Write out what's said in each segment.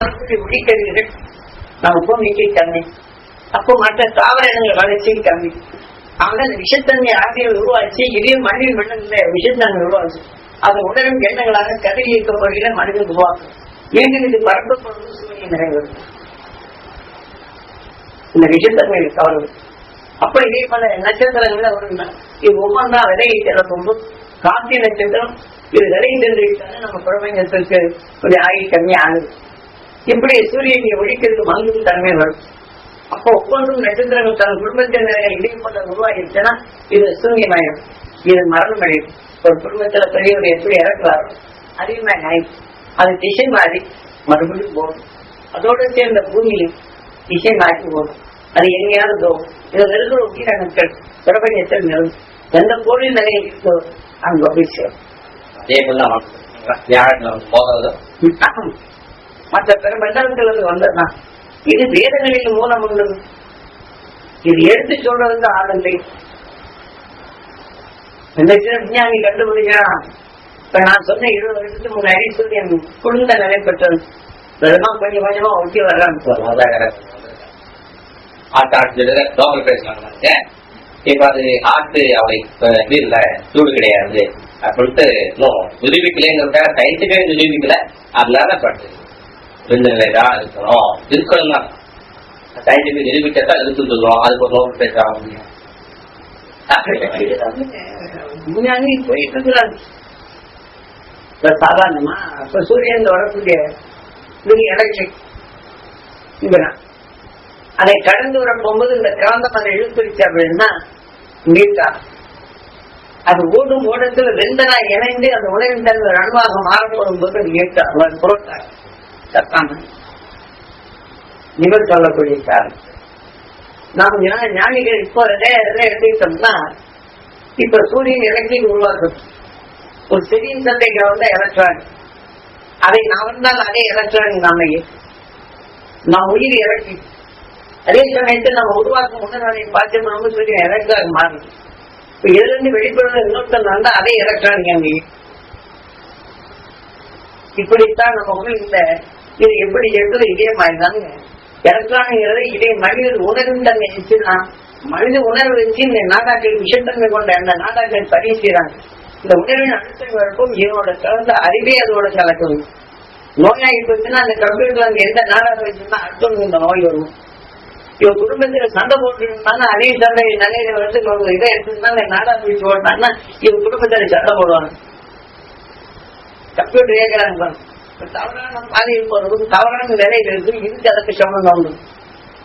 ஒளிக்கதிர்கள் நம்ம பூமிக்கு கம்மி. அப்போ மற்ற தாவர இனங்கள் வளர்ச்சி கம்மி. அவங்க அந்த விஷத்தன்மை ஆகியவை உருவாச்சு. இதையும் மனித மண்டல விஷத்தன்மை உருவாச்சு. அதை உணரும் எண்ணங்களாக கதிர் இயக்க பொருளில மனிதன் உருவாக்கும். மீண்டும் இது பரப்பப்படுவது சூரியன் நிறைவேறும். இந்த விஷத்தன்மை தவறு. அப்ப இதே போல நட்சத்திரங்கள ஒரு இது ஒவ்வொன்றா விலையை திறக்கும். காந்தி நட்சத்திரம் இது விலையை தெரிஞ்சுக்கிட்டாங்க. நம்ம குழந்தைங்களுக்கு ஒரு ஆயுள் கம்மி ஆகுது. இப்படி சூரியனை ஒழிக்கிறது மங்கு தன்மை வரும். அப்போ ஒவ்வொன்றும் நட்சத்திரங்கள் தன் குடும்பத்தினரை இடைப்பட்ட உருவாகிடுச்சுன்னா இது சூரியமாயிடும். இது மரணம் அடையும். ஒரு குடும்பத்துல பெரியவர் எப்படி இறக்குறாரோ அதிகமாக ஆயிடும். அது திசை மாறி மறுபடியும் போகும். அதோடு சேர்ந்த பூமியும் திசை மாற்றி போகும். அது எங்கேயாவது போகும். இதுல இருக்கிற உயிரினங்கள் பிரபஞ்சத்தில் நிறுவனம் எந்த கோவில் நிலையில் இருக்கோ அங்க போய் சேரும். மற்ற பிற மண்டலத்திலிருந்து வந்ததுதான் இது வேதங்களின் மூலம் உள்ளது. இது எடுத்து சொல்றது ஆனந்தை விஞ்ஞானி கண்டுபிடிக்கிறான். இப்ப நான் சொன்ன 20 வருஷத்துக்கு முன்னாடி சூரியன் குளிர்ந்த நிலை பெற்றது. கொஞ்சம் கொஞ்சமா ஒட்டி வர்றான்னு சொல்லுவாங்க. இப்ப அது ஆட்டு அவளை இல்ல சூடு கிடையாது அப்படின்ட்டு இன்னும் நிரூபிக்கலைங்கிறதுக்காக சயின்ஸுக்கே நிரூபிக்கல. அதனால பட்டு ரெண்டு நிலைதான் இருக்கணும் இருக்கணும் தான் சயின்ஸுக்கு நிரூபிச்சா இருக்குன்னு சொல்லுவோம். அதுக்கு ஒரு நோபல் பிரைஸ் ஆக முடியும். போயிட்டு இருக்கிறாங்க. சாதாரணமா இப்ப சூரியன் வரக்கூடிய எலக்ட்ரிக் அதை கடந்து வர போகும்போது இந்த காந்தம் அதை இழுத்துருச்சு அப்படின்னா நீட்டா அது ஓடும் ஓடத்துல வெந்தனா இணைந்து அந்த உணவின் தன்மை அணுவாக மாறப்படும் போது அது ஏற்றா புரோட்டாங்க சத்தாம நிவர் சொல்லக்கூடிய காரணம். நாம் ஞானிகள் இப்போ எடுத்துக்கிட்டோம்னா இப்ப சூரியன் எலக்ட்ரிக் உருவாக்கும். ஒரு செடியின் சந்தைக்கு வந்து எலக்ட்ரானிக் அதை நான் வந்தால் அதே எலக்ட்ரானிக் நம்ம உயிர் எலக்ட்ரிக். அதே சமயத்தில் நம்ம உருவாக்கும் முன்னதை பார்த்து ரொம்ப சூரியன் எலக்ட்ரானிக் மாறுது. இப்ப இதுல இருந்து வெளிப்படுறது இன்னொருத்தன் வந்தா அதே எலக்ட்ரானிக் அங்கே. இப்படித்தான் நம்ம உடல் இந்த இது எப்படி எடுத்தது இதே மாதிரிதாங்க எலக்ட்ரானிக்கிறது. இதே மனித உணர்வு தன்மை வச்சுன்னா மனித உணர்வு வச்சு இந்த நாடாக்கள் விஷத்தன்மை கொண்ட அந்த நாடாக்கள் பதிவு செய்யறாங்க. இந்த உணர்வின் அழுத்தங்களுக்கும் இவனோட கலந்த அறிவே அதோட கலக்கணும். நோயாகி போச்சுன்னா அந்த கம்ப்யூட்டர் அந்த எந்த நாடாக வச்சுன்னா அடுத்தவங்க இந்த நோய் வரும். இவன் குடும்பத்துல சண்டை போட்டு இருந்தாங்கன்னா அதே சண்டை நிலையில வந்து இதை எடுத்துருந்தா நாடாக வச்சு போட்டாங்கன்னா இவன் குடும்பத்துல சண்டை போடுவாங்க. கம்ப்யூட்டர் ஏற்கிறாங்க தவறான பாதையில் போறதும் தவறான நிலையில இருக்கு. இதுக்கு அதற்கு சம்பந்தம் உண்டு.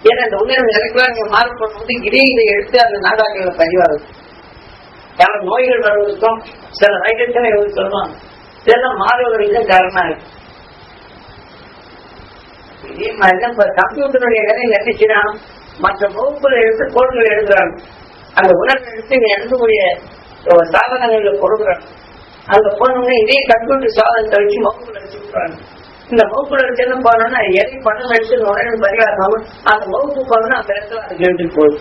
ஏன்னா இந்த உணர்வு எலக்ட்ரானிக் மாறுபடும் போது இதை எடுத்து அந்த நாடாக்களை பதிவாகுது. யாரும் நோய்கள் வருவதற்கும் சில வைட்டத்தை சொல்லுவாங்க. இதெல்லாம் மாறுவதற்கு காரணமா இருக்கு. இதே மாதிரிதான் இப்ப கம்ப்யூட்டருடைய வேலையில் என்ன செய்யறாங்க, மற்ற வகுப்புல எடுத்து கோடுகள் எடுக்கிறாங்க. அந்த உணர்வு எடுத்து எழுதக்கூடிய சாதனங்களை கொடுக்குறாங்க. அங்க போனோம்னா இதே கம்ப்யூட்டர் சாதனத்தை வச்சு வகுப்புல வச்சு விடுறாங்க. இந்த வகுப்புல வச்சு போனோம்னா எதை பணம் எடுத்து உணர்வு பரிகாரம் அந்த வகுப்பு போனோம்னா அந்த இடத்துல அதுக்கு எடுத்துட்டு போகுது.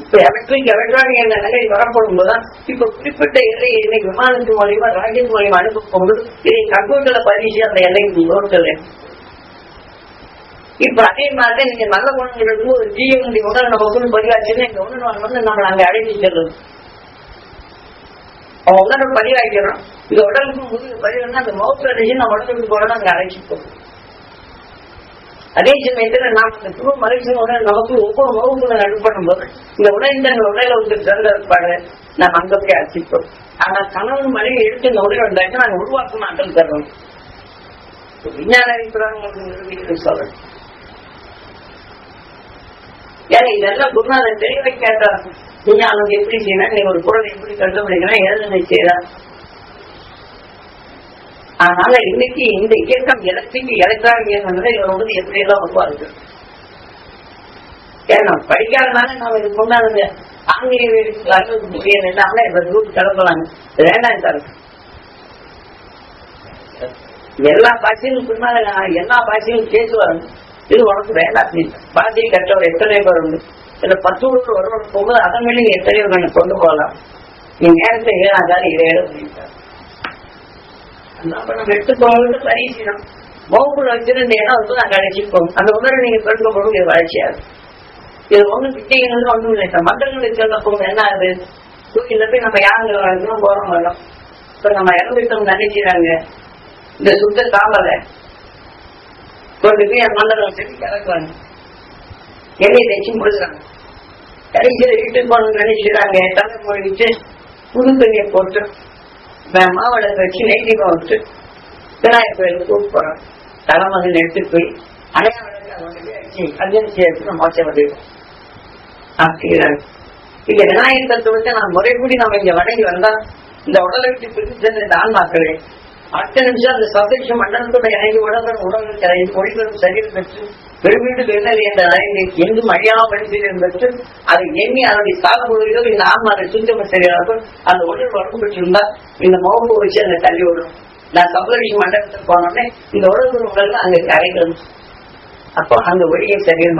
இப்ப எலக்ட்ரானிக் என்ற நிலை வரப்படும் போதுதான் இப்ப குறிப்பிட்ட எல்லையை இன்னைக்கு விமானத்து மூலியமா ராக்கெட் மூலியமா அனுப்ப போகும்போது இதை கம்ப்யூட்டர்ல பதிச்சு அந்த எல்லைக்கு நோக்கல. இப்ப அதே மாதிரி நீங்க நல்ல குணங்கள் இருக்கும் ஒரு ஜீவனுடைய உணர்வு நமக்கு பதிவாச்சுன்னா இந்த உணர்வு வந்து நம்மளை அங்க அழைச்சி செல்லுது. அவன் உணர்வு பதிவாக்கிறோம். இந்த உடலுக்கு முதுகு பதிவுன்னா அந்த மௌத்த அடிச்சு நம்ம உடலுக்கு போறோம் அங்க அழைச்சி போகும். அதே சமயத்துல நாம் அந்த குழு மகிழ்ச்சியோட நமக்கு ஒவ்வொரு வகுப்புல நடுப்படும் போது இந்த உடல் தங்கள் உடல வந்து சிறந்த இருப்பாரு நாம் அங்க போய் அழைச்சிப்போம். ஆனா கணவன் மனைவி எடுத்து இந்த உடல் வந்தாக்க நாங்க உருவாக்க மாட்டோம் தர்றோம். விஞ்ஞான அறிவிப்பு சொல்றேன். ஏன்னா இதெல்லாம் குருநாதன் தெளிவை கேட்டார். விஞ்ஞானம் எப்படி செய்யணும், நீ ஒரு பொருளை எப்படி கண்டுபிடிக்கணும், எதை செய்யலாம். அதனால இன்னைக்கு இந்த இயக்கம் எலக்ட்ரானிக் இவங்க எப்படி எல்லாம் உருவாருக்கு. ஏன்னா படிக்காதனால நாம இது கொண்டாடுங்க ஆங்கிலேய இல்லாம இந்த குரூப் கிளம்பலாங்க. வேண்டாம் சார். எல்லா பாஷையும் பின்னால எல்லா பாஷையும் பேசுவாங்க. இது உனக்கு வேண்டாம். பாஷையை கற்றவர் எத்தனை பேர் உண்டு. இதுல 10 ஊருக்கு ஒருவர் போகும்போது அதன் மேலே எத்தனையோ கொண்டு போகலாம். நீ நேரத்தை 7 இதை எடுத்து நம்ம எடுத்துக்கோங்க பரீட்சை மோகுல வச்சிருந்தேன்னா நான் கடைசிப்போம் அந்த உணர்வு நீங்க பெருக்கப்படும் இது வளர்ச்சியாது. இது ஒண்ணு கிட்டீங்கன்னு ஒண்ணும் இல்லை. மந்திரங்களுக்கு சொல்ல போகும் என்ன ஆகுது, தூக்கில போய் நம்ம யாருங்க வரணும் போறோம் வரோம். இப்ப நம்ம இறந்துட்டோம் நினைக்கிறாங்க, இந்த சுத்த காவலை கொண்டு போய் அந்த மந்திரம் வச்சு கிடக்குறாங்க, எண்ணெய் தேய்ச்சி முடிச்சுறாங்க. கடைசியில வீட்டுக்கு போகணும்னு நினைச்சுக்கிறாங்க, தலை மொழிச்சு புது தண்ணியை போட்டு மாவளை வச்சு நெய்தீபம் வச்சு விநாயகர் கோயிலுக்கு கூப்பிட்டு போறோம். தலைமகன் எடுத்துட்டு போய் அடையாளம் கல்யாணம் எடுத்து மோச்சம் பண்ணிடுவோம் அப்படிங்கிறாங்க. இங்க விநாயகர் தத்துவத்தை நான் முறைப்படி நம்ம இங்க வணங்கி வந்தா இந்த உடலை விட்டு பிரித்து இந்த ஆன்மாக்களே அடுத்த நிமிஷம் அந்த சதேஷ மண்டலத்தோட இறங்கி உடல் இறங்கி ஒளிகளும் சரீரம் பெற்று பெருமீடு வெள்ளல் என்ற அறையை எங்கும் அழியாமல் பெற்று அதை எண்ணி அதனுடைய சாகுபொழிகள் இந்த ஆன்மாவை சுத்தம் சரியாக அந்த உடல் வரம்பு பெற்றிருந்தா இந்த மோகம்பு வச்சு அந்த தள்ளி விடும். நான் சபதரிஷி மண்டலத்துக்கு போனோடனே இந்த உடல் அங்க கரைகள், அப்போ அந்த ஒளியை சரியா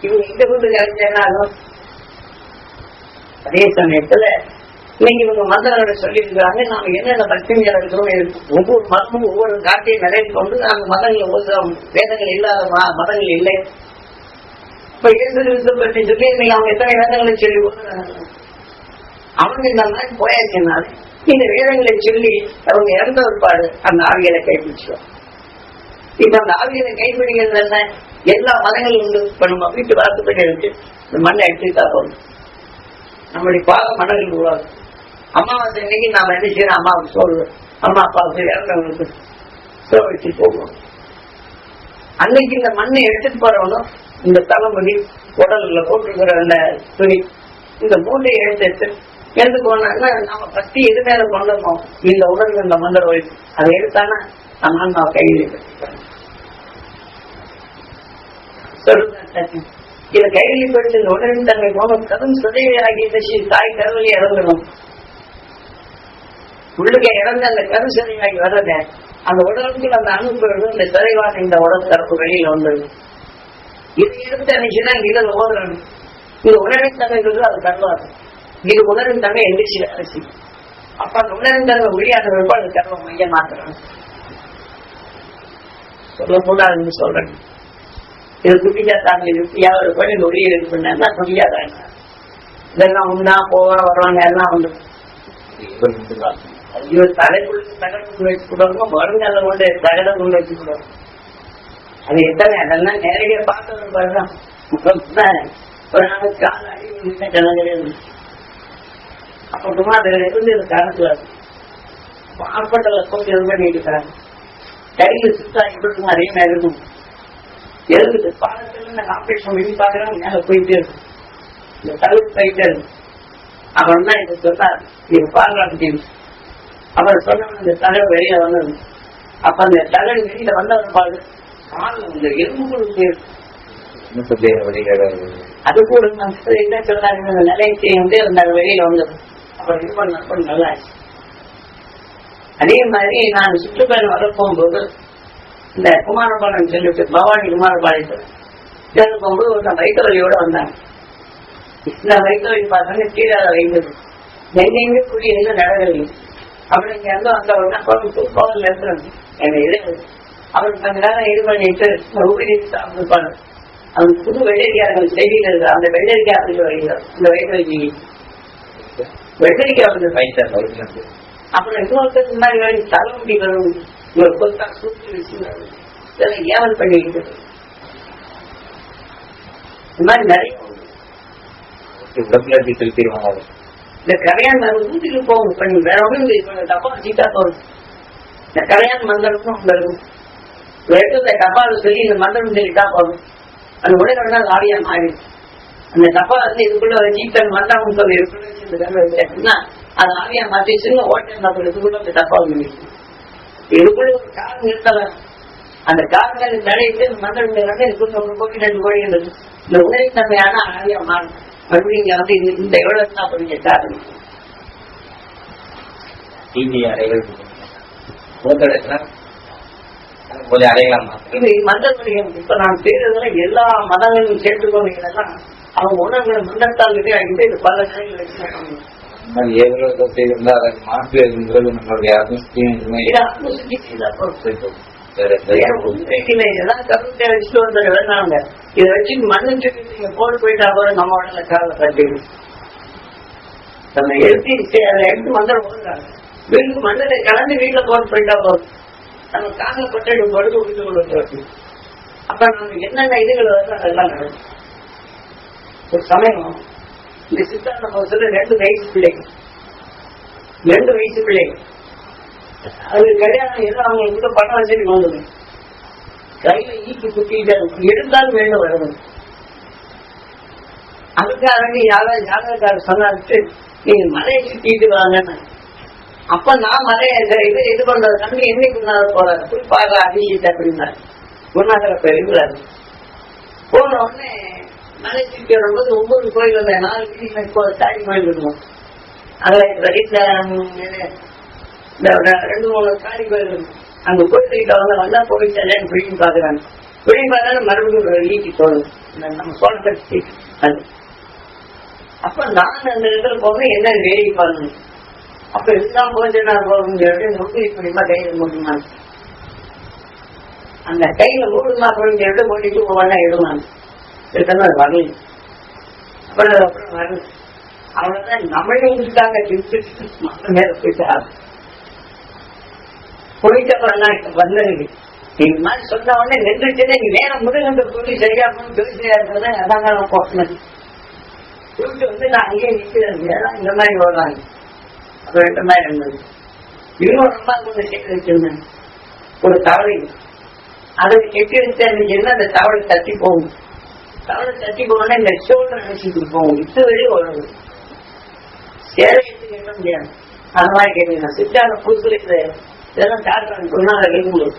இவங்க எங்க கொண்டு கரைச்சாலும் அதே சமயத்துல இன்னைக்கு இவங்க மந்திரங்களை சொல்லி இருக்கிறாங்க. நாம என்னென்ன பக்திகள் இருக்கிறோம், ஒவ்வொரு மதமும் ஒவ்வொரு காட்டையும் நிறைய கொண்டு அந்த மதங்களை ஓதுறோம். வேதங்கள் இல்லாத மதங்கள் இல்லை. இப்ப பற்றி சொல்லி இன்னைக்கு அவங்க எத்தனை வேதங்களை சொல்லி அவங்க இந்த மாதிரி போயாச்சுனால இந்த வேதங்களை சொல்லி அவங்க இறந்த ஒருபாடு அந்த ஆவியலை கைப்பிடிச்சோம். இப்ப அந்த ஆவியலை கைப்பிடிக்கிறது என்ன, எல்லா மதங்களும் உண்டு. இப்ப நம்ம வீட்டு வார்த்தைப்படி இருக்கு, இந்த மண்ணை எடுத்துக்கிட்டா போதும் நம்மளுடைய பாக மனங்கள் உருவாகும். அம்மாவாசை இன்னைக்கு நாம என்ன செய்யறோம், அம்மாவுக்கு சொல்லுவோம், அம்மா அப்பாவுக்கு இறந்தவங்களுக்கு சோழிச்சு போடுவோம். அன்னைக்கு இந்த மண்ணை எடுத்துட்டு போறவனும் இந்த தலைமுடி உடல்ல போட்டுருக்கிற அந்த துணி இந்த மூட்டையை எடுத்து போனாங்கன்னா நம்ம பத்தி எது மேல கொண்டோமோ இந்த உடல் இந்த மந்திர வயசு அதை எடுத்தானா நம்ம அம்மாவை கையில் சொல்லுங்க. இதை கையில் படுத்து இந்த உடலின் தன்மை போன கரும் சுதையாகிய தாய் கருவலி இறந்துடும். உள்ளுக்க இறந்து அந்த கரு சிதையாகி வர்றத அந்த உடலுக்கு அந்த அணுப்பு இந்த சிறைவான இந்த உடல் தரப்பு வெளியில வந்தது. இதை எடுத்து அன்னைக்குன்னா இதில் ஓதுறணும். இந்த உணவின் தன்மைகள் அது கருவாது. இது உணர்வின் தன்மை எந்திரிச்சு அரசி. அப்ப அந்த உணர்வின் தன்மை ஒளியான அது கருவ மையம் மாத்துறாங்க. சொல்ல கூடாதுன்னு சொல்றேன். இது குட்டியா தாங்க யாவது பண்ணி ஒளியை இது பண்ணா குட்டியாதாங்க. இதெல்லாம் உண்டா போவா வருவாங்க எல்லாம் உண்டு. தலைக்குள்ள தகடு வச்சு கொடுவாங்க, வருங்கால கொண்டு தகட கொண்டு வச்சு கொடுவாங்க. அது எத்தனை அதெல்லாம் நேரடியா பார்த்தவங்க பாருங்க. ஒரு நாள் கால அடிவு கிடையாது. அப்புறமா அதுல இருந்து இது காலத்துல ஹாஸ்பிட்டல்ல போய் இது பண்ணிட்டு இருக்காங்க. கையில சுத்தா இப்படி அதே மாதிரி இருக்கும். எழுதுது பாலத்துல நாங்க ஆபரேஷன் பண்ணி பாக்குறோம், மேல போயிட்டே இருக்கும். இந்த தழுவு போயிட்டே இருக்கும். அப்புறம் தான் இதை சொன்னார், இது பாதுகாப்பு. அவர் சொன்ன இந்த தகவல் வெளியில வந்தது. அப்ப அந்த தகவல் வெளியில வந்தவன் பாடு காலில் இந்த எலும்புகளுக்கு அது கூட என்ன சொன்னாங்க, இந்த நிலையத்தை வந்து அந்த வெளியில வந்தது. அப்புறம் இது பண்ண நல்லா ஆச்சு. அதே மாதிரி நான் சுற்றுப்பயணம் வர போகும்போது இந்த குமாரபாளையம் சொல்லிட்டு பவானி குமாரபாளையத்தில் சேர்ந்து போகும்போது ஒரு வயிற்று வலியோட வந்தாங்க. இந்த வயிற்று வலி பார்த்தாங்க, கீழே வைந்தது எங்கெங்க குடி எங்க நடக்கவில்லை. அப்படி இங்க இருந்து வந்தவங்க கோவில்ல இருக்கிறாங்க. என்னை இது அவருக்கு கொஞ்ச நேரம் இது பண்ணிட்டு ஊழி சாப்பிட்டுப்பாங்க. அவங்க புது வெள்ளரிக்காரர்கள் செய்தியில் இருக்கிற அந்த வெள்ளரிக்காய் வருகிறார். அந்த வயிற்று வலி வெள்ளரிக்காய் வந்து வயிற்று. அப்புறம் இன்னொருத்தருக்கு முன்னாடி வேலை தலைமுடி வரும், ஒரு கொத்தா சூழ்ச்சி வச்சுக்கிறாங்க. இதெல்லாம் ஏவல் பண்ணிக்கிட்டு இந்த மாதிரி நிறைய செலுத்திடுவாங்க. இந்த கரையான் ஊட்டிக்கு போகும் பண்ணி வேற ஒன்றும் தப்பா சீட்டா போகும். இந்த கரையான் மந்திரமும் அங்க இருக்கும். எடுத்த டப்பாவை சொல்லி இந்த மந்திரம் சொல்லிட்டா போகும். அந்த உடனே ஆடியா மாறிடுச்சு. அந்த டப்பா வந்து இதுக்குள்ள ஒரு சீட்டல் மந்திரம் சொல்லி இருக்குன்னா அது ஆவியா மாற்றிச்சுன்னு ஓட்டை இதுக்குள்ள அந்த டப்பா வந்துருச்சு. இதுக்குள்ள ஒரு காரம் நிறுத்தல. அந்த காரங்கள் தடையிட்டு மந்திரம் இதுக்குள்ள 1 கோடி 2 கோடி இருந்தது. இந்த உணவு தன்மையான ஆவியா மாறும். மறுபடியும் இங்க வந்து இந்த எவ்வளவு தான் கொஞ்சம் காரணம் மந்திரம். இப்ப நான் பேருதுல எல்லா மதங்களையும் சேர்த்துக்கொண்டீங்கன்னா அவங்க உணவுகளை மந்திரத்தால் ஆகிட்டு இது பல இதெல்லாம் கருத்தை வச்சுட்டு வந்து வேணாங்க. இதை வச்சு மண்ணு சொல்லி நீங்க போட்டு போயிட்டா கூட நம்ம உடனே காலை கட்டிடும். நம்ம எடுத்து அதை எடுத்து வந்துட போடுறாங்க. வீட்டுக்கு மண்ணை கலந்து வீட்டுல போட்டு போயிட்டா போதும். நம்ம காலில் பட்டு படுத்து விட்டு கொண்டு அப்ப நமக்கு என்னென்ன இதுகள் வருதோ அதெல்லாம் நடக்கும். ஒரு சமயம் இந்த சித்தாந்த பகுதியில் 2 வயசு பிள்ளைங்க அது கல்யாணம் ஏதோ அவங்க கூட பணம் வசதி கொண்டு கையில ஈட்டு குட்டிட்டு இருந்தாலும் வேண்டும் வரணும். அதுக்காக யாராவது ஜாதகக்காரர் சொன்னாட்டு நீங்க மலையை சுத்திட்டு வாங்கன்னு. அப்ப நான் மலையை இது பண்றது நம்பி என்னைக்கு போறாரு குறிப்பாக அபிஷேகத்தை அப்படின்னாரு. குருநாதர பெருகிறாரு. போன உடனே மலை சுற்றி வரும்போது 9 கோயில் வந்தேன். 4 வீட்டுல தாடி கோயில் இருக்கும். அதுல வீட்டுல 2-3 காடி கோயில் இருக்கும். அங்க கோயில்கிட்ட வந்தா போயிட்டு பிடிக்கும் பாக்குறாங்க. பிடிக்கும் பார்த்தாலும் மறுபடியும் ஒரு ஈட்டி தோணும். நம்ம சோழத்தை அது அப்ப நான் அந்த இடத்துல போகிறேன். என்ன வேடிக்கை பாருங்க. அப்ப இதுதான் போச்சு நான் போகணும் முக்கிய மூலியமா கையில மூடுமா அந்த கையில மூடுமா போய் எடுத்து போட்டிட்டு ஒவ்வொன்னா எடுமாங்க. அது வரல. அப்புறம் வரல. அவ்வளவுதான் நம்மளே இருக்காங்க. மேல போயிட்டு போயிட்டு அப்புறம் வந்தது இந்த மாதிரி சொன்ன உடனே நின்றுச்சுன்னா நீ நேரம் முருகன் சொல்லி சரியா சொல்லி சரியா இருக்கிறதா அதாங்க நான் போட்டேன். சொல்லிட்டு வந்து நான் அங்கேயே நிற்கிறேன். இந்த மாதிரி ஓடுறாங்க. அப்புறம் இந்த மாதிரி இருந்தது. இன்னொரு அம்மா கொண்டு சேர்த்து வச்சிருந்தேன். ஒரு தவளை அதை கெட்டி வச்சா அந்த தவளை தட்டி போகும். தவளை தட்டி போகணும்னா இந்த ஷோல்டர் நினைச்சிட்டு போகும். இது வெளியே ஓடுது. சேலை எடுத்து கேட்க முடியாது. அந்த மாதிரி கேட்கலாம். சித்தான புதுசுல இதெல்லாம் காட்டுறாங்க. சொன்னாங்க கேட்கும்போது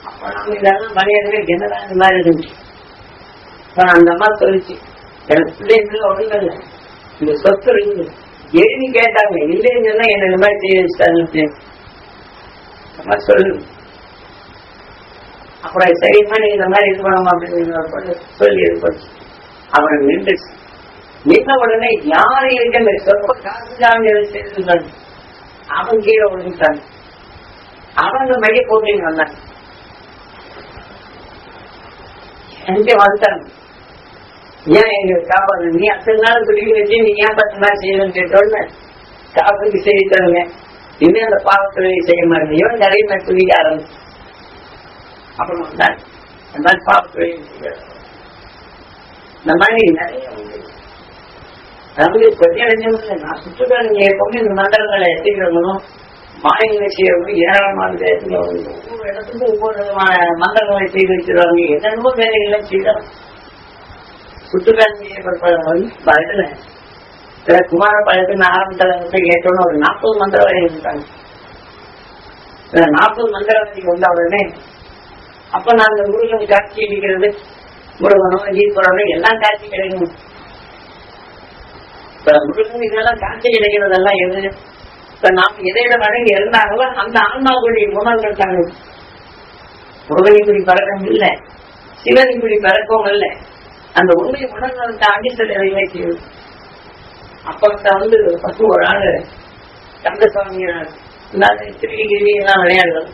அப்ப நம்ம இதெல்லாம் மரியாதை என்னதான் இந்த மாதிரி இருந்துச்சு. அந்த அம்மா சொல்லிச்சு எனக்கு பிள்ளைங்க ஒண்ணுங்க இல்லை. இந்த சொத்து இருக்குது எழுதி கேட்டாங்க. இல்லைன்னு சொன்னா என்ன இந்த மாதிரி செய்ய வச்சுட்டாங்க சொல்லு. அப்புறம் சரிமா நீங்க இந்த மாதிரி இது பண்ணணும் அப்படின்னு சொல்லி இது பண்ணு. அவன் நின்றுச்சு. நின்ன உடனே யாரும் இருக்க சொற்ப காசு செய்திருந்தாங்க. அவன் கீழே விழுந்துட்டாங்க. அவங்க மைய போட்டு வந்தாங்க. எங்க வந்துட்டாங்க. ஏன் எங்க காப்பாடு நீ அத்தனை நாள் குடிக்க வச்சு நீ ஏன் 10 நாள் செய்யணும்னு கேட்டோன்னு காப்புக்கு செய்தி தருங்க. இன்னும் அந்த பாவத்தை செய்ய மாட்டேன். இவன் நிறைய பேர் குடிக்க ஆரம்பிச்சு. அப்புறம் வந்தாங்க. இந்த மாதிரி பாவத்தை இந்த மாதிரி நிறைய கொஞ்சம் நான் சுற்றுலா நீங்க எப்பவுமே இந்த மண்டலங்களை எத்திக்கிறவங்களும் மாயங்களை செய்யறவங்க ஏராளமான ஒவ்வொரு இடத்துக்கும் ஒவ்வொரு விதமான மண்டலங்களை செய்து வச்சிருவாங்க. என்னென்னமோ வேலைகளை செய்யலாம். சுற்றுலாஞ்சி பழத்துல குமார பழத்துக்கு ஆரம்பத்தில் கேட்டோன்னு ஒரு 40 மந்திரவாதி இருக்காங்க. 40 மந்திரவாதி வந்த உடனே அப்ப நாங்க முருகன் காட்சி அடிக்கிறது முருகனும் ஈஸ்வரனும் எல்லாம் காட்சி கிடைக்கணும். இப்ப முருகன் இதெல்லாம் காட்சி கிடைக்கிறதெல்லாம் எது இப்ப நாம எதையில வழங்கி இருந்தாங்களோ அந்த ஆன்மாவுடைய குணங்கள் தாங்க. முருகனிக்குடி பழக்கம் இல்லை, சிவனிக்குடி பழக்கம் இல்லை. அந்த உண்மை குணங்களை தாண்டி சில எதையுமே செய்யும். அப்ப வந்து ஒரு ஆள் கந்தசுவாமி திருகிரி எல்லாம் விளையாடுறது.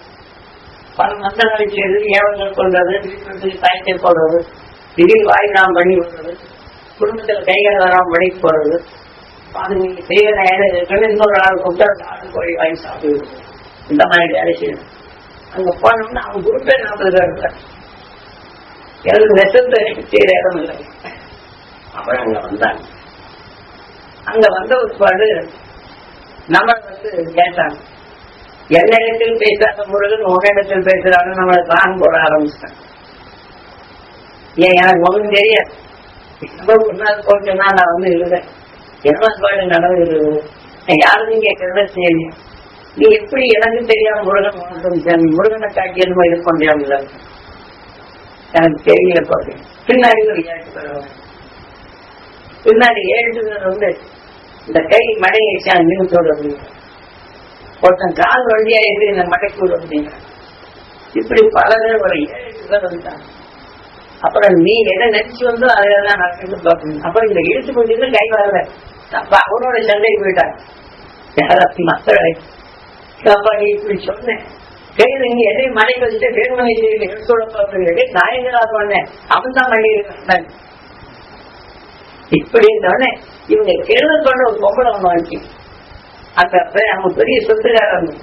பல மந்திரங்களை செய்வது, ஏவங்கள் கொள்வது, வீட்டுக்கு தாய்த்தை போடுறது, திடீர் வாய்நாம் பண்ணி விடுறது, குடும்பத்துல கைகள் வராம பணிக்கு போடுறது. அது நீங்க செய்ய இன்னொரு ஆள் கூப்பிட்டு ஆடு கோழி வாங்கி சாப்பிடுறது. இந்த மாதிரி வேலை செய்யணும். அங்க போனோம்னா அவங்க குரூப்பே 40 பேர் இருக்காங்க. எனக்கு நெசத்தை செய்யற இடம் இல்லை. அப்புறம் அங்க வந்தாங்க. அங்க வந்த ஒரு பாடு நம்ம வந்து கேட்டாங்க. என்னிடத்தில் பேசாத முருகன் உங்களிடத்தில் பேசுறாங்க. நம்மளை பிளான் போட ஆரம்பிச்சிட்டாங்க. ஏன் எனக்கு ஒன்றும் தெரியாது. முன்னாள் போச்சுன்னா நான் வந்து இருந்தேன். என்ன பாடு நடந்தது யாருன்னு கேட்கறத சரி. நீ எப்படி எனக்கு தெரியாம முருகன் உனக்கு முருகனை காட்டி எதுவும் இது பண்றியாமல எனக்கு தெரியல. பாருங்க பின்னாடி ஒரு 7 பேர் பின்னாடி 7 பேர் வந்து இந்த கை மடையை நிமித்தோடு ஒருத்தன் கால் வழியா இருந்து இந்த மடைக்கு விட அப்படிங்க. இப்படி பல பேர் ஒரு 7 பேர் வந்துட்டாங்க. அப்புறம் நீ எதை நினைச்சு வந்தோ அதெல்லாம் நடந்து பார்க்கணும். அப்புறம் இந்த இழுத்து கொண்டு கை வரல. அப்ப அவனோட சண்டைக்கு போயிட்டாங்க. யாராச்சும் மக்களை அப்பா நீ இப்படி சொன்னேன் செய்யுங்க எதையும் மனைவி வச்சுட்டு வேணுமனை செய்யல எடுத்து நாயங்களா சொன்னேன் அவன் தான் பண்ணியிருக்கான். இப்படி இருந்தோடனே இவங்க கேள்வி பண்ண ஒரு பொம்பளை ஒண்ணு வந்துச்சு. அப்ப அவங்க பெரிய சொத்துக்காரங்க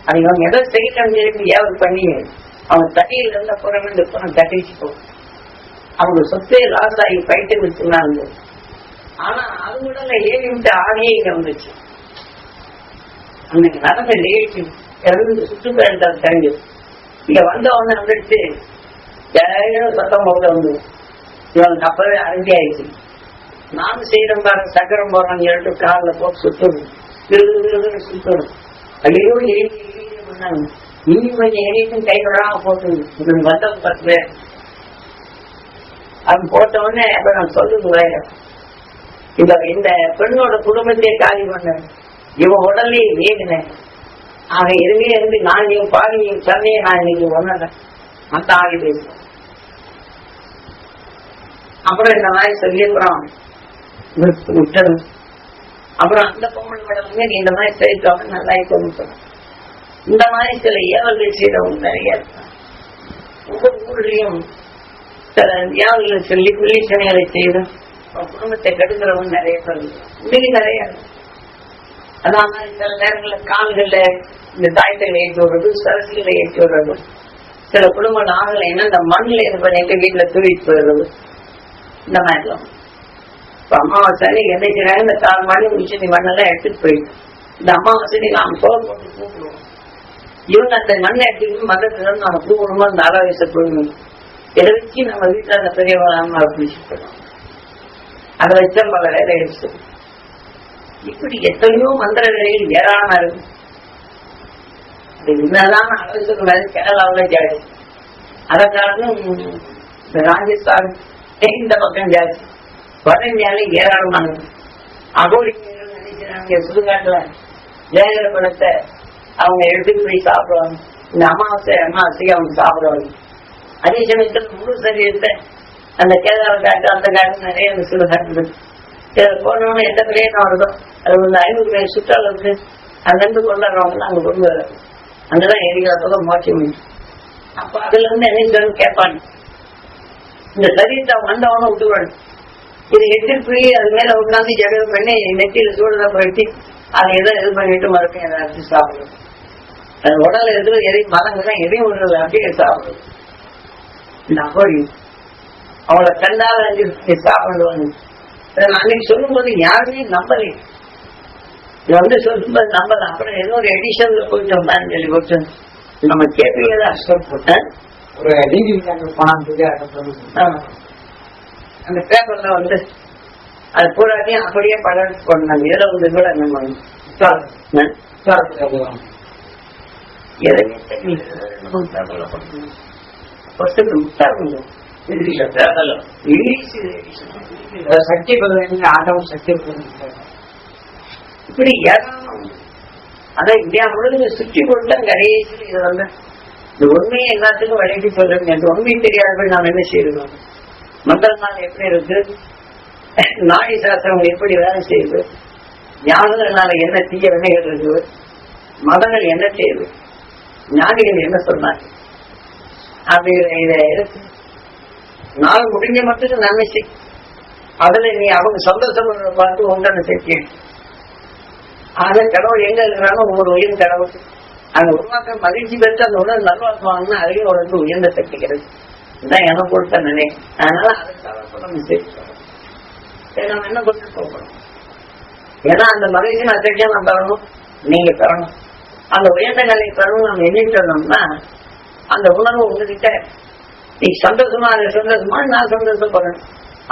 அவங்க அவங்க எதோ செய்யணும் சொல்லி ஏவல் பண்ணி அவங்க தட்டியில இருந்த புறம் இந்த புறம் தட்டிச்சு போகும். அவங்க சொத்தே லாஸ் ஆகி பயிட்டு வச்சுருந்தாங்க. ஆனா அது கூட ஏறி விட்டு ஆணையே இங்க வந்துச்சு. அன்னைக்கு நடந்த நிகழ்ச்சி சுற்றுப்பயணத்தால் தெரிஞ்சது. இங்க வந்தவொன்னு வந்துடுச்சு சத்தம் போக வந்து இவனுக்கு அப்பவே அருந்தி ஆயிடுச்சு. நானும் செய்யறோம் பாருங்க சக்கரம் போடுறாங்க சொல்லிட்டு காலில் போட்டு சுத்தணும் சுத்தணும். ஐயோ பண்ணாங்க. இன்னும் கொஞ்சம் எரியும் கை விடாம போட்டு வந்த 10 பேர் அவன் போட்ட உடனே அப்ப நான் சொல்லுது இந்த பெண்ணோட குடும்பத்தையே காலி பண்ண இவன் உடலே வேகினேன். அவன் எதுவே இருந்து நாளையும் பாலியும் சன்னையை நான் இன்னைக்கு ஒன்னேன் மத்த ஆகி பேசுவேன். அப்புறம் இந்த மாதிரி சொல்லி அப்புறம் விட்டது. அப்புறம் அந்த பொம்பளை மேடம் இந்த மாதிரி செய்தவங்க நல்லா கொண்டு இந்த மாதிரி சில ஏவல்கள் செய்தவங்க நிறைய இருக்காங்க. ஒவ்வொரு ஊர்லயும் சில ஏவல்கள் சொல்லி புள்ளிச்சனைகளை செய்து குடும்பத்தை கெடுக்கிறவங்க நிறைய பேர் இன்னைக்கு நிறைய. அதான் சில நேரங்கள்ல கால்கள்ல இந்த தாயத்தை ஏற்றி விடுறது, சரசுகளை ஏற்றி விடுறது. சில குடும்ப ஆகலைன்னா இந்த மண்ணில் இது பண்ணிட்டு வீட்டுல தூவிட்டு போயிடுறது. இந்த மாதிரிலாம் இப்ப அமாவாசை என்ன செய்யறாங்க, இந்த 4 மணி முடிச்சு மண்ணெல்லாம் எடுத்துட்டு போயிட்டு இந்த அமாவாசை நாம சோறு போட்டு கூப்பிடுவோம். இவங்க அந்த மண்ணை எடுத்துக்கிட்டு மதத்துல நம்ம கூப்பிடுமோ அந்த ஆராய்ச்சி போடணும். இதை வச்சு நம்ம வீட்டுல அந்த பெரியவங்க பிடிச்சிருக்கோம். அதை வச்சா பல வேலை எடுத்து இப்படி எத்தனையோ மந்திர வேலைகள் ஏராளமா இருக்கு. என்னதான் ஆலோசனை வேலை கேரளாவில ஜாதி, அதை காரணம் இந்த ராஜஸ்தான் இந்த பக்கம் ஜாதி, வட இந்தியாவில ஏராளமானது. அகோடி நினைக்கிறாங்க சுடுகாட்டுல ஜெயகர பணத்தை அவங்க எடுத்துட்டு போய் சாப்பிடுவாங்க. இந்த அமாவாசைக்கு அவங்க சாப்பிடுவாங்க. அதே சமயத்துல முழு சரீரத்தை அந்த கேதார காட்டு அந்த காட்டு நிறைய அந்த சுடுகாட்டு போனவங்க எந்த பிரயோஜனம் வருதோ அது ஒரு 500 பேர் சுற்றால இருக்கு. அங்கிருந்து கொண்டாடுறவங்க அங்க கொண்டு வர அங்கதான் எரிகாலத்தோட மோட்சம். அப்ப அதுல இருந்து என்ன கேட்பாங்க, இந்த சரீரத்தை வந்தவன விட்டுவாங்க. இது எடுத்துட்டு போய் அது மேல உட்காந்து ஜெகம் பண்ணி நெத்தியில சூழலை போயிட்டு அதை எதோ இது பண்ணிட்டு மறுபடியும் அதை அரைச்சு சாப்பிடுறது. அது உடல்ல இருக்கிற மதங்கள்லாம் எதையும் விடுறது அப்படியே சாப்பிடுறது. இந்த அகோடி அவளை கண்டால சாப்பிடுவாங்க. அன்னைக்கு சொல்லும் போது யாருமே நம்பலை. இது வந்து சொல்லும்போது நம்பல. அப்புறம் ஏதோ ஒரு எடிஷன்ல போயிட்டு வந்தான்னு சொல்லி போட்டு நம்ம கேட்பீங்க ஒரு டிகிரி அந்த பேப்பர்ல வந்து அது பூராத்தையும் அப்படியே படம் போடணும். இதுல வந்து கூட நம்ம எதுவுமே தெரியல. சக்தி ஆட்டவும் சக்தி இப்படி அதான் இந்தியா முழுவதும் சுற்றி கொண்டு கடைசி இது வந்து இந்த உண்மையை எல்லாத்துக்கும் விளையாட்டி சொல்றேன். எனக்கு உண்மை தெரியாதபடி நாம் என்ன செய்யணும், மந்திரநாள் எப்படி இருக்கு, நாடி சாஸ்திரம் எப்படி வேலை செய்யுது, ஞானங்கள்னால என்ன தீய வினைகள் இருக்குது, மதங்கள் என்ன செய்யுது, ஞானிகள் என்ன சொன்னாங்க அப்படிங்கிற இதை இருக்கு. நாள் முடிஞ்ச மட்டும் நன்மை செய். அதுல நீ அவங்க சந்தோஷம் பார்த்து ஒன்றான சேர்த்தி. ஆக கடவுள் எங்க இருக்கிறாலும் ஒவ்வொரு உயிர் கடவுள் அந்த உருவாக்க மகிழ்ச்சி பெற்று அந்த உணர்வு நல்வாக்குவாங்கன்னா அதையும் உடனே உயர்ந்த சக்திக்கிறது. இதுதான் எனக்கு கொடுத்த நினை. அதனால அதுக்காக நம்ம என்ன கொண்டு போகணும். ஏன்னா அந்த மகிழ்ச்சி அசைக்கா நான் பெறணும், நீங்க பெறணும். அந்த உயர்ந்த நிலை பெறணும் நம்ம எண்ணிட்டு இருந்தோம்னா அந்த உணர்வு உங்ககிட்ட நீ சந்தோஷமா சந்தோஷமா நான் சந்தோஷப்படுறேன்.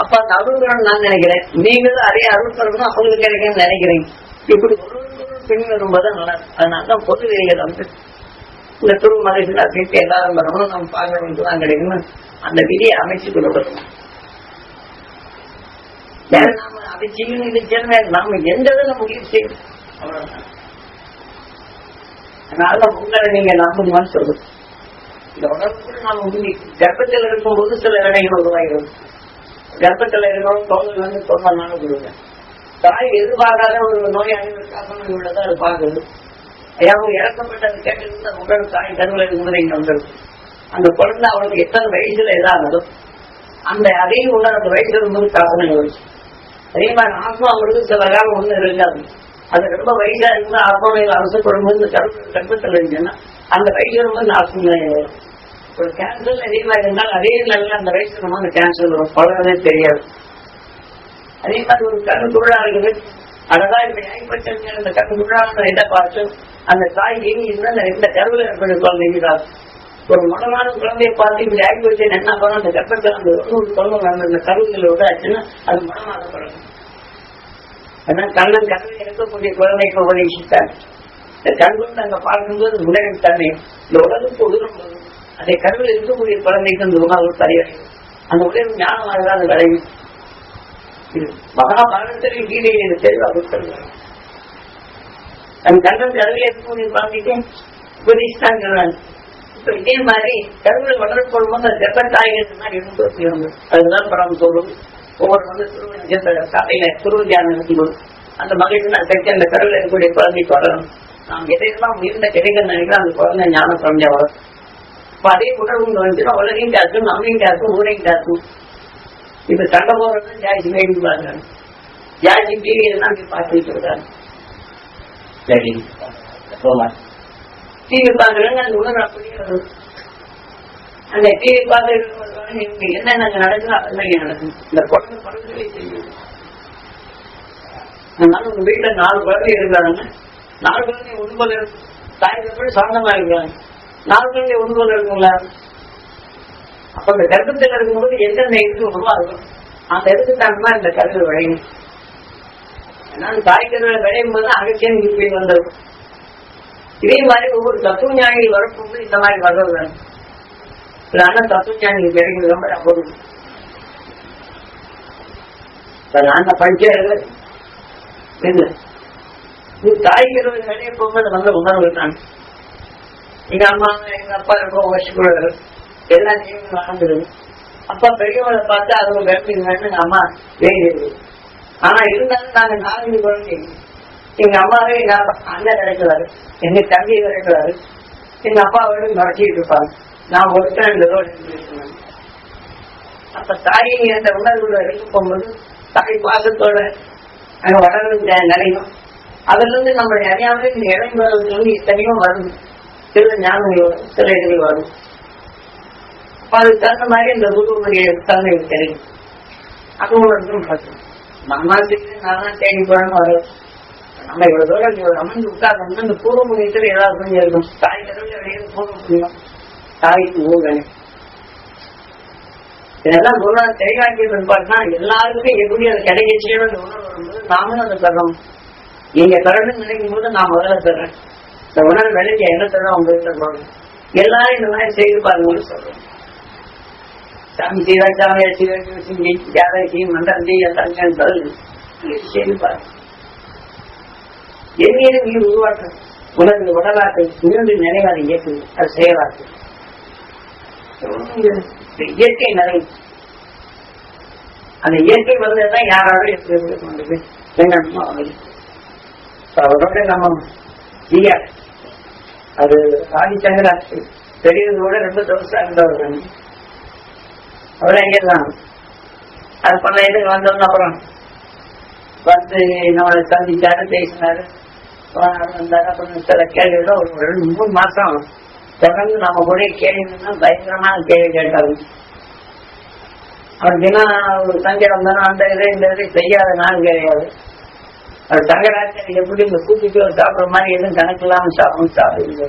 அப்ப அந்த அருள்கிறோம் நான் நினைக்கிறேன், நீங்களும் அதே அருள் பெறணும் அவங்களுக்கு கிடைக்குன்னு நினைக்கிறீங்க. இப்படி பின் வரும்போது நல்லா இருக்கு. அதனாலதான் பொது விதிகள் வந்து இந்த துரு மகிழ்ச்சியா சேர்த்து எல்லாரும் பெறணும், நம்ம பார்க்க வேண்டியதான் கிடைக்கணும். அந்த விதியை அமைச்சு கொடுக்கணும். நாம அதை செய்யணும் இது செய்யணும் நாம எந்த இதில் முயற்சி செய்யணும் அவ்வளவுதான். அதனால உங்களை நீங்க நம்புமான்னு சொல்லுங்க. இந்த உடம்பு நாம கர்ப்பத்தில் இருக்கும்போது சில வினைகள் உருவாகிறது. கர்ப்பத்தில் இருக்கணும் தோல் வந்து 90 நாள் கொடுங்க. தாய் எதிர்பார்க்காத ஒரு நோயாளி உள்ளதான் அது பார்க்குது. அதாவது இறக்கப்பட்டது கேட்டிருந்த உடல் தாய் கருவில் இருக்கும்போது இங்க வந்திருக்கும். அந்த குழந்தை அவளுக்கு எத்தனை வயசுல எதானதோ அந்த அதையும் உள்ள அந்த வயசுல இருக்கும்போது சாதனை வச்சு. அதே மாதிரி ஆத்மா அவளுக்கு சில காலம் ஒண்ணு இருக்காது. அது ரொம்ப வயசா இருக்கும்போது ஆத்மாவையில் அரசு கொடுக்கும்போது கர்ப்பத்தில் இருந்துச்சுன்னா அந்த வயசு இருக்கும்போது ஆத்மா ஒரு கேன்சர் அதே மாதிரி இருந்தாலும் அதே நல்ல அந்த வயசுல நம்ம அந்த கேன்சர் வரும், பழகவே தெரியாது. அதே மாதிரி ஒரு கண்ணுக்குள்ளா இருக்குது, அழகா இப்ப நியாயப்பட்ட அந்த கண்ணுக்குள்ளா இதை பார்த்து அந்த தாய் எங்க இருந்தா இந்த கருவில் ஏற்பட்ட குழந்தைங்கிறார். ஒரு மனமான குழந்தைய பார்த்து இப்படி ஆகி வச்சு என்ன பண்ணணும், அந்த கர்ப்பத்தில் அந்த குழந்தை அந்த கருவிகளை விட ஆச்சுன்னா அது மனமாக பழகும். ஏன்னா கண்ணன் கருவில் இருக்கக்கூடிய குழந்தைக்கு உபதேசித்தார். இந்த கண்கள் அங்க பார்க்கும்போது உலகம் தன்மை இந்த உலகத்துக்கு உதவும் போது அதை கருவில் இருக்கக்கூடிய குழந்தைக்கு அந்த உணவு தரையடையும். அந்த உலகம் ஞானமாக தான் அது விளையும். இது மகாபாரதத்திலே கீழே தெளிவாக சொல்றாங்க. தன் கண்ணன் கருவில் இருக்கக்கூடிய குழந்தைக்கு உபதேசித்தாங்க. இப்ப இதே மாதிரி கருவில் வளர்ப்போம் போது அந்த கர்ப்பத்தாய்கள் இருந்து அதுதான் படம் சொல்லும். ஒவ்வொரு வந்து காலையில துருவ தியானம் இருக்கும்போது அந்த மகிழ்ச்சி நான் தைக்க அந்த கருவில் இருக்கக்கூடிய குழந்தைக்கு வளரும். நாம் எதையெல்லாம் உயர்ந்த கிடைக்க நினைக்கிறோம் அந்த குழந்தை ஞானம் குழந்தைய வளரும். இப்ப அதே உணர்வு வந்துச்சுன்னா உலகின் இருக்கும், நம்மையும் இருக்கும், ஊரையும் இருக்கும். இப்ப சண்டை போறது ஜாய்ச்சி வேடி பாக்குறாங்க, ஜாய்ச்சி டிவி எல்லாம் பார்த்துட்டு இருக்காங்க. டிவி பாக்குறாங்க, அந்த உணர்வு அப்படியே வரும். அந்த டிவி பார்த்து என்னென்ன நடக்குதோ அதெல்லாம் நடக்கும். இந்த குழந்தை படத்துலேயே தெரியும். அதனால உங்க வீட்டுல 4 குழந்தை இருக்கிறாங்க, 4 குழந்தை ஒன்று போல இருக்கும். தாய்க்கு சாந்தமா இருக்கிறாங்க, 4 குழந்தை ஒன்று போல இருக்குங்களா? அப்ப இந்த கர்ப்பத்தில் இருக்கும்போது எந்தெந்த இடத்துக்கு உருவாகும் அந்த இடத்துக்கு தாண்டா இந்த கருவில் விளையும். ஏன்னா தாய் கருவில் விளையும் போது அகச்சியம் இப்படி வந்துடும். இதே மாதிரி ஒவ்வொரு தத்துவ ஞானிகள் வரப்போது இந்த மாதிரி வர்றது. ஆனா தத்துவ ஞானிகள் கிடைக்கிறது ரொம்ப அபூர்வம். நான் படிச்சது தாய் கருவில் விளைய போகும்போது வந்து உணர்வு இருக்காங்க. எங்க அம்மா எங்க அப்பா ரொம்ப வருஷக்கூடாது எல்லா ஜீவனும் வாழ்ந்துருது. அப்பா பெரியவங்களை பார்த்து அவங்க கருத்துங்க அம்மா வேண்டியது. ஆனா இருந்தாலும் நாங்க 4 குழந்தை. எங்க அம்மாவே எங்க அண்ணன் கிடைக்கிறாரு, எங்க தம்பி கிடைக்கிறாரு, எங்க அப்பாவோட நடத்திட்டு இருப்பாங்க. நான் ஒருத்தன் இந்த ரோடு. அப்ப தாயை அந்த உணர்வுல எடுத்து போகும்போது தாய் பாசத்தோட அங்க வளர்ந்து நிலையும் அதுல இருந்து நம்மளுடைய அறியாமலே இந்த இளைஞர்களுக்கு வந்து எத்தனையோ வரும். சில ஞானங்கள் வரும், சில இதுகள் வரும். அதுக்கு தகுந்த மாதிரி இந்த குருவுடைய தன்மைகள் தெரியும். அது ஒவ்வொருத்தரும் பார்க்கணும். மனமாத்துக்கு நான் தேடி போறோம் வரும். நம்ம இவ்வளவு தூரம் அமர்ந்து உட்கார்ந்தோம்னா இந்த பூர்வ முனியத்துல ஏதாவது கொஞ்சம் இருக்கும். தாய் கடவுள் பூர்வ புண்ணியம், தாய்க்கு ஊழல், இதெல்லாம் குருநாத தெளிவாக்கியது பார்த்தா எல்லாருக்குமே எப்படி அது கிடைச்சின்னு அந்த உணர்வு வரும்போது நாமளும் அதை தர்றோம். நீங்க தரணும்னு நினைக்கும் போது நான் முதல்ல தர்றேன். இந்த உணர்வு விலைக்கு என்ன தர்றோம் உங்களுக்கு தருவாங்க. எல்லாரும் இந்த மாதிரி செய்து பாருங்கன்னு சொல்றோம். சாமி சீராசாமி சிவசி ஜாதகி மந்திரந்தி எல்லாம் பதில் செய்து பாருங்க. எந்நேரம் நீர் உருவாக்க உணர்ந்து உடலாக்க மீண்டு நினைவாதை இயக்குது. அது செயலாக்கு இயற்கை நிறைவு. அந்த இயற்கை வந்ததுதான் யாராலும் எப்படி கொண்டது வேண்டாமா அவரோட நம்ம ஜியா அது ஆதிச்சங்கரா பெரியதோட ரொம்ப தோசா இருந்தவர். அவ்வளோ எங்கேதான் அது பல இதுக்கு வந்தோம்னு அப்புறம் வந்து நம்மளை சந்திச்சாரு, பேசினாரு, வந்தாரு. அப்புறம் சில கேள்விகள் ஒரு 2-3 மாசம் தொடர்ந்து நம்ம கூட கேள்வின்னா பயங்கரமான கேள்வி கேட்டாரு. அவர் தினம் ஒரு சங்கடம் தானே அந்த இதை இந்த இதை செய்யாத நாள் கிடையாது. அவர் சங்கராச்சாரி எப்படி இந்த கூட்டிட்டு ஒரு சாப்பிட்ற மாதிரி எதுவும் கணக்கு இல்லாமல் சாப்பிடுங்க.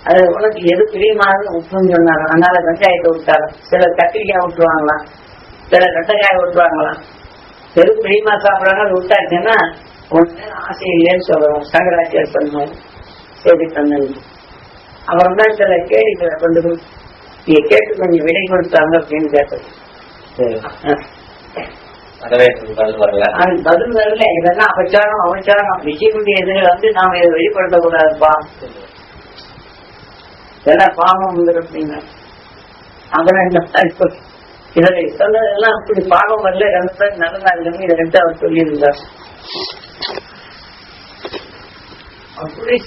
அது உனக்கு எது பிரியமாக உப்புன்னு சொன்னாங்க. அதனால வெங்காயத்தை விட்டாரு. சிலர் கத்திரிக்காய் விட்டுருவாங்களாம், சிலர் வெட்டைக்காய் விட்டுருவாங்களாம். எது பிரியமா சாப்பிட்றாங்க அது விட்டாச்சுன்னா உடனே ஆசை இல்லைன்னு சொல்லுவாங்க. சங்கராச்சாரியர் பண்ணுவாங்க சரி தந்தது. அப்புறம் தான் சில கேள்விகளை கொண்டு போய் நீங்க கேட்டு கொஞ்சம் விடை கொடுத்தாங்க அப்படின்னு கேட்டது. பதில் வரல. இதெல்லாம் அபச்சாரம் அவச்சாரம் விஷயக்கூடிய இதுகளை வந்து நாம இதை வெளிப்படுத்த கூடாதுப்பா. இதெல்லாம் பாவம் வந்துருப்பீங்க. அதெல்லாம் இதில் சொன்னதெல்லாம் அப்படி பாவம் வரல. 2 பேர் நல்லதா இல்லைன்னு இதை 2 அவர் சொல்லியிருந்தார். அப்படியே